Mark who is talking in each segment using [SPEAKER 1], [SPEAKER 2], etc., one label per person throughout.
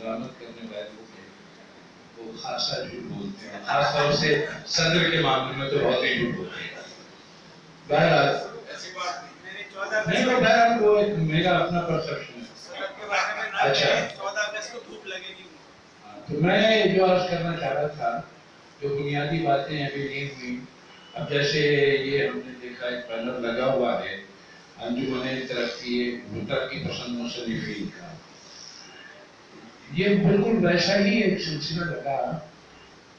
[SPEAKER 1] مزاحمت کرنے والوں کے وہ خاصا جھوٹ بولتے ہیں، خاص طور سے صدر کے معاملے میں تو بہت ہی جھوٹ بولتے ہیں۔ بہرحال نہیں تو بہرحال وہ میرا اپنا پرسپشن ہے۔ اچھا تو میں جو عرض کرنا چاہ رہا تھا، جو بنیادی باتیں ابھی نہیں ہوئی، اب جیسے یہ ہم نے دیکھا ایک بینر لگا ہوا ہے انجمن ترقی پسند مصنفین کا، یہ بالکل ویسا ہی ایک سلسلہ لگا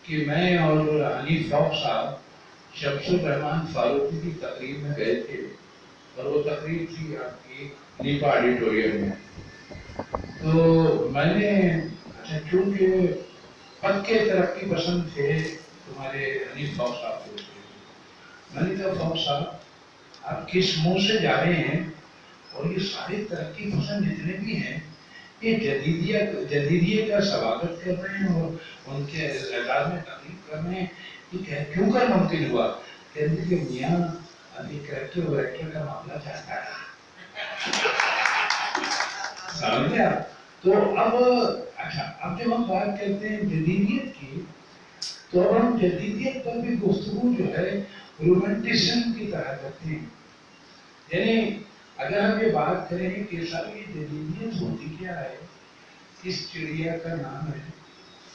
[SPEAKER 1] کہ میں اور حنیف فوق صاحب شمس الرحمان فاروقی کی تقریب میں گئے تھے، اور وہ تقریب تھی آپ کی نیپا آڈیٹوریم میں۔ تو میں نے اچھا چونکہ پکے ترقی پسند تھے تمہارے حنیف فوق صاحب کو، میں نے کہا فوق صاحب آپ کس منہ سے جا رہے ہیں، اور یہ سارے ترقی پسند جتنے بھی ہیں یہ جدیدیت کا سواگت کر رہے ہیں اور ان کے اعزاز میں تقریب کر رہے ہیں، یہ کیوں کر ممکن ہوا؟ کہتے کہ میاں ابھی کریکٹر ویکٹر کا معاملہ چلتا ہے، سمجھ گیا؟ تو اب اچھا، اب جب ہم بات کرتے ہیں جدیدیت کی، تو اب ہم جدیدیت پر بھی گفتگو جو ہے رومانٹسزم کی طرح کرتے ہیں۔ یعنی اگر ہم یہ بات کریں کہ سب یہ جدیدیت ہوتی کیا ہے، کس چڑیا کا نام ہے،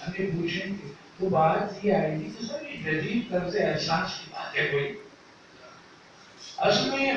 [SPEAKER 1] ہم یہ پوچھیں گے تو بات یہ آئے گی کہ سب یہ جدید طرز احساس کی بات ہے کوئی۔ اصل میں